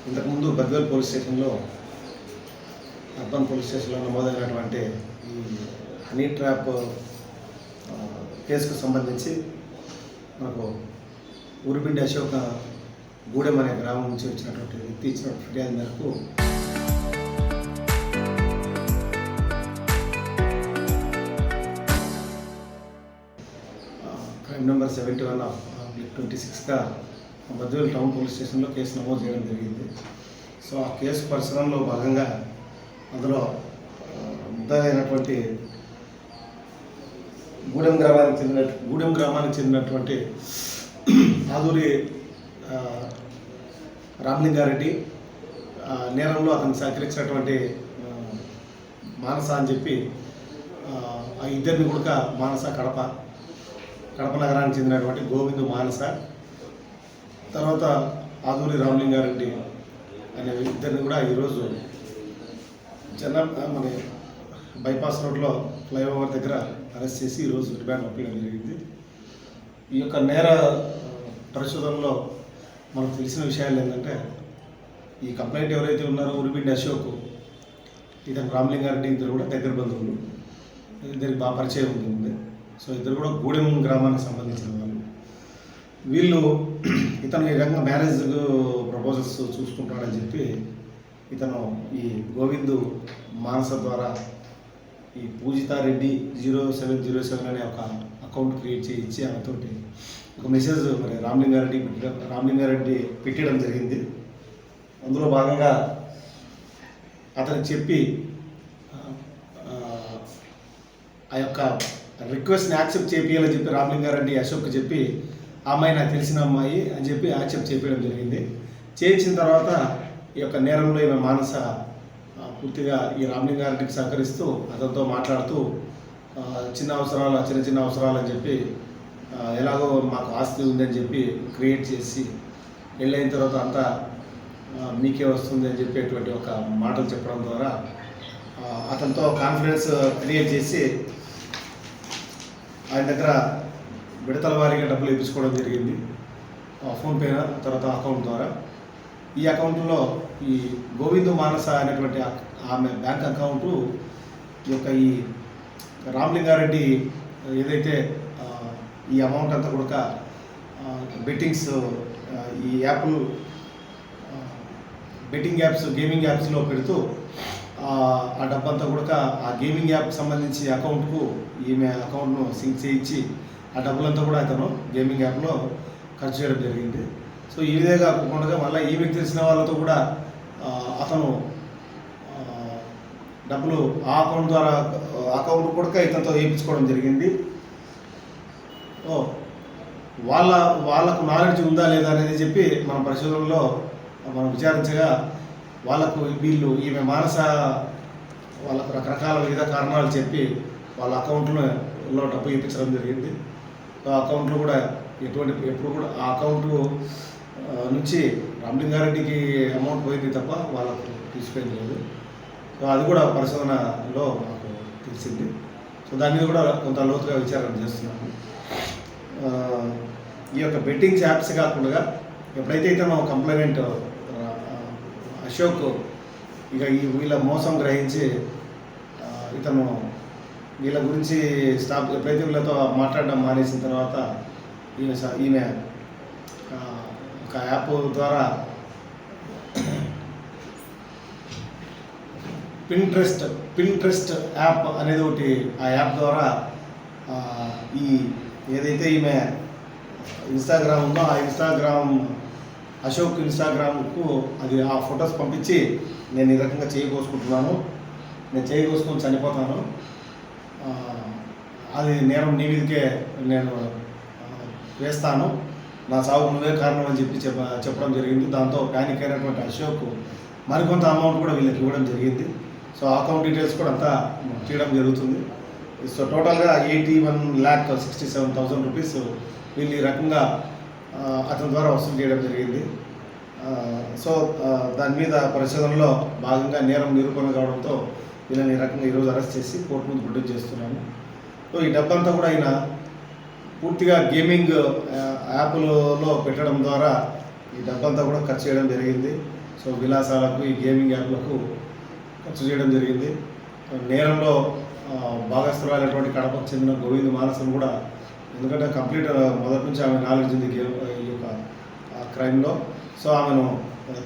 ఇంతకుముందు బద్వేల్ పోలీస్ స్టేషన్లో urban police స్టేషన్లో నమోదైనటువంటి ఈ హనీ ట్రాప్ కేసుకు సంబంధించి మనకు ఊరిబిండి అశోక గూడెం అనే గ్రామం నుంచి వచ్చినటువంటి వ్యక్తి ఇచ్చిన ఫిర్యాదు మేరకు క్రైమ్ నెంబర్ 71/26గా బద్వేల్ టౌన్ పోలీస్ స్టేషన్లో కేసు నమోదు చేయడం జరిగింది. సో ఆ కేసు పరిశీలనలో భాగంగా అందులో ముద్దాయినటువంటి గూడెం గ్రామానికి చెందినటువంటి ఆదూరి రామలింగారెడ్డి నేరంలో అతనికి సహకరించినటువంటి మానస అని చెప్పి ఆ ఇద్దరిని కూడా మానస కడప నగరానికి చెందినటువంటి గోవిందు మానస, తర్వాత ఆదూరి రామలింగారెడ్డి అనే ఇద్దరిని కూడా ఈరోజు మన బైపాస్ రోడ్లో ఫ్లైఓవర్ దగ్గర అరెస్ట్ చేసి ఈరోజు రిమాండ్ పంపించడం జరిగింది. ఈ యొక్క నేర పరిశోధనలో మనకు తెలిసిన విషయాలు ఏంటంటే, ఈ కంప్లైంట్ ఎవరైతే ఉన్నారో ఊరిబిండి అశోక్, ఇతను రామలింగారెడ్డి ఇద్దరు కూడా దగ్గర బంధువులు, ఇద్దరికి బాగా పరిచయం ఉంది. సో ఇద్దరు కూడా గూడెం గ్రామానికి సంబంధించిన వాళ్ళు. వీళ్ళు ఇతను ఈ రకంగా మ్యారేజ్ ప్రపోజల్స్ చూసుకుంటాడని చెప్పి ఇతను ఈ గోవిందు మానస ద్వారా ఈ పూజితారెడ్డి 0707 అనే ఒక అకౌంట్ క్రియేట్ చేయించి ఆమెతోటి ఒక మెసేజ్ మరి రామలింగారెడ్డి పెట్టడం జరిగింది. అందులో భాగంగా అతనికి చెప్పి ఆ యొక్క రిక్వెస్ట్ని యాక్సెప్ట్ చేయాలని చెప్పి రామలింగారెడ్డి అశోక్కి చెప్పి ఆ అమ్మాయి నాకు తెలిసిన అమ్మాయి అని చెప్పి యాక్సెప్ట్ చేయడం జరిగింది. చేయించిన తర్వాత ఈ యొక్క నేరంలో ఈమె మానస పూర్తిగా ఈ రామలింగారెడ్డికి సహకరిస్తూ అతనితో మాట్లాడుతూ చిన్న అవసరాలు అని చెప్పి ఎలాగో మాకు ఆస్తి ఉందని చెప్పి క్రియేట్ చేసి వెళ్ళైన తర్వాత అంతా మీకే వస్తుంది అని చెప్పేటువంటి ఒక మాటలు చెప్పడం ద్వారా అతనితో కాన్ఫిడెన్స్ క్రియేట్ చేసి ఆయన దగ్గర విడతల వారీగా డబ్బులు వేయించుకోవడం జరిగింది. ఫోన్పే తర్వాత అకౌంట్ ద్వారా. ఈ అకౌంట్లో ఈ గోవిందు మానస అనేటువంటి ఆమె బ్యాంక్ అకౌంటు ఈ రామలింగారెడ్డి ఏదైతే ఈ అమౌంట్ అంతా కూడా బెట్టింగ్స్ ఈ యాప్లు బెట్టింగ్ యాప్స్ గేమింగ్ యాప్స్లో పెడుతూ ఆ డబ్బంతా కూడా ఆ గేమింగ్ యాప్కి సంబంధించి అకౌంట్కు ఈమె అకౌంట్ను సింక్ చేయించి ఆ డబ్బులంతా కూడా అతను గేమింగ్ యాప్లో ఖర్చు చేయడం జరిగింది. సో ఈ విధంగా కాకుండా మళ్ళీ ఈమెకు తెలిసిన వాళ్ళతో కూడా అతను డబ్బులు ఆ అకౌంట్ ద్వారా అకౌంట్ కూడా ఇతనితో వేయించుకోవడం జరిగింది. వాళ్ళకు నాలెడ్జ్ ఉందా లేదా అనేది చెప్పి మన పరిశోధనలో మనం విచారించగా వీళ్ళు ఈమె మానస వాళ్ళకు రకరకాల వివిధ కారణాలు చెప్పి వాళ్ళ అకౌంట్లో డబ్బు ఇప్పించడం జరిగింది. ఆ అకౌంట్లో కూడా ఎప్పుడు కూడా ఆ అకౌంట్ నుంచి రామలింగారెడ్డికి అమౌంట్ పోయింది తప్ప వాళ్ళకు తీసుకుపోయింది లేదు. సో అది కూడా పరిశోధనలో నాకు తెలిసింది. సో దాని మీద కూడా కొంత లోతుగా విచారణ చేస్తున్నాను. ఈ యొక్క బెట్టింగ్స్ యాప్స్ కాకుండా ఎప్పుడైతే ఇతను కంప్లైంట్ అశోక్ వీళ్ళ మోసం గ్రహించి ఇతను వీళ్ళ గురించి ఎప్పుడైతే వీళ్ళతో మాట్లాడడం మానేసిన తర్వాత ఈమె ఒక యాప్ ద్వారా పింట్రెస్ట్ యాప్ అనేది ఒకటి, ఆ యాప్ ద్వారా ఏదైతే ఈమె ఇన్స్టాగ్రామ్ ఉందో ఆ అశోక్ ఇన్స్టాగ్రామ్కు అది ఆ ఫొటోస్ పంపించి నేను ఈ రకంగా చేయకోసుకుంటున్నాను, నేను చేయకోసుకొని చనిపోతాను, అది నేరం నీ మీదకే నేను వేస్తాను, నా సాగు నువ్వే కారణం అని చెప్పి చెప్పడం జరిగింది. దాంతో ప్యానిక్ అయినటువంటి అశోక్ మరికొంత అమౌంట్ కూడా వీళ్ళకి ఇవ్వడం జరిగింది. సో అకౌంట్ డీటెయిల్స్ కూడా అంతా తీయడం జరుగుతుంది. సో టోటల్గా 81,67,000 రూపీస్ వీళ్ళు ఈ రకంగా అతని ద్వారా వసూలు చేయడం జరిగింది. సో దాని మీద పరిశోధనలో భాగంగా నేరం నిరూపణ కావడంతో వీళ్ళని ఈ రకంగా ఈరోజు అరెస్ట్ చేసి కోర్టు ముందు ప్రొడ్యూస్ చేస్తున్నాను. సో ఈ డబ్బంతా కూడా ఆయన పూర్తిగా గేమింగ్ యాప్లలో పెట్టడం ద్వారా ఈ డబ్బంతా కూడా ఖర్చు చేయడం జరిగింది. సో విలాసాలకు ఈ గేమింగ్ యాప్లకు ఖర్చు చేయడం జరిగింది. నేరంలో భాగస్థులైనటువంటి కడపకు చెందిన గోవింద్ మానసను కూడా, ఎందుకంటే కంప్లీట్ మొదటి నుంచి ఆమె నాలెడ్జ్ ఉంది ఈ యొక్క క్రైమ్లో. సో ఆమెను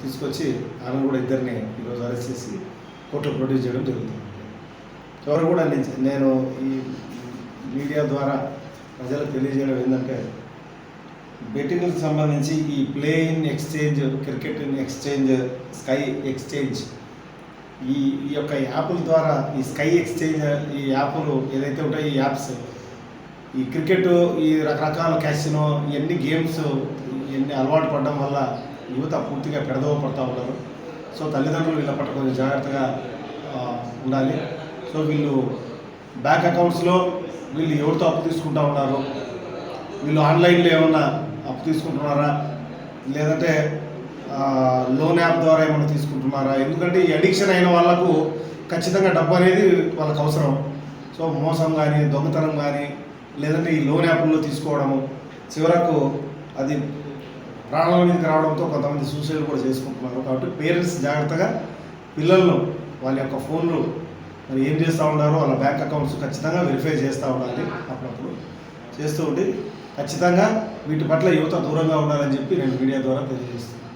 తీసుకొచ్చి ఆమెను కూడా ఇద్దరిని ఈరోజు అరెస్ట్ చేసి కోర్టులో ప్రొడ్యూస్ చేయడం జరుగుతుంది. ఎవరు కూడా నేను ఈ మీడియా ద్వారా ప్రజలకు తెలియజేయడం ఏంటంటే, బెట్టింగ్కి సంబంధించి ఈ play in exchange, cricket in exchange, sky exchange, ఈ యొక్క యాప్ల ద్వారా, ఈ స్కై ఎక్స్చేంజ్ ఈ యాప్లు ఏదైతే ఉంటాయో ఈ యాప్స్, ఈ క్రికెట్, ఈ రకరకాల క్యాసినో, ఇవన్నీ గేమ్స్ ఇవన్నీ అలవాటు పడడం వల్ల యువత పూర్తిగా పెడదవ పడుతూ ఉంటారు. సో తల్లిదండ్రులు వీళ్ళ పట్ల కొంచెం జాగ్రత్తగా ఉండాలి. సో వీళ్ళు బ్యాంక్ అకౌంట్స్లో వీళ్ళు ఎవరితో అప్పు తీసుకుంటూ ఉన్నారు, వీళ్ళు ఆన్లైన్లో ఏమన్నా అప్పు తీసుకుంటున్నారా, లేదంటే లోన్ యాప్ ద్వారా ఏమైనా తీసుకుంటున్నారా? ఎందుకంటే ఈ అడిక్షన్ అయిన వాళ్ళకు ఖచ్చితంగా డబ్బు అనేది వాళ్ళకి అవసరం. సో మోసం కానీ, దొంగతనం కానీ, లేదంటే ఈ లోన్ యాప్లో తీసుకోవడము, చివరకు అది ప్రాణాల మీదకి రావడంతో కొంతమంది సూసైడ్ కూడా చేసుకుంటున్నారు. కాబట్టి పేరెంట్స్ జాగ్రత్తగా పిల్లలను వాళ్ళ యొక్క ఫోన్లు మరి ఏం చేస్తూ ఉన్నారో వాళ్ళ బ్యాంక్ అకౌంట్స్ ఖచ్చితంగా వెరిఫై చేస్తూ ఉండాలి. అప్పుడప్పుడు చేస్తూ ఉండి ఖచ్చితంగా వీటి పట్ల యువత దూరంగా ఉండాలని చెప్పి నేను మీడియా ద్వారా తెలియజేస్తున్నాను.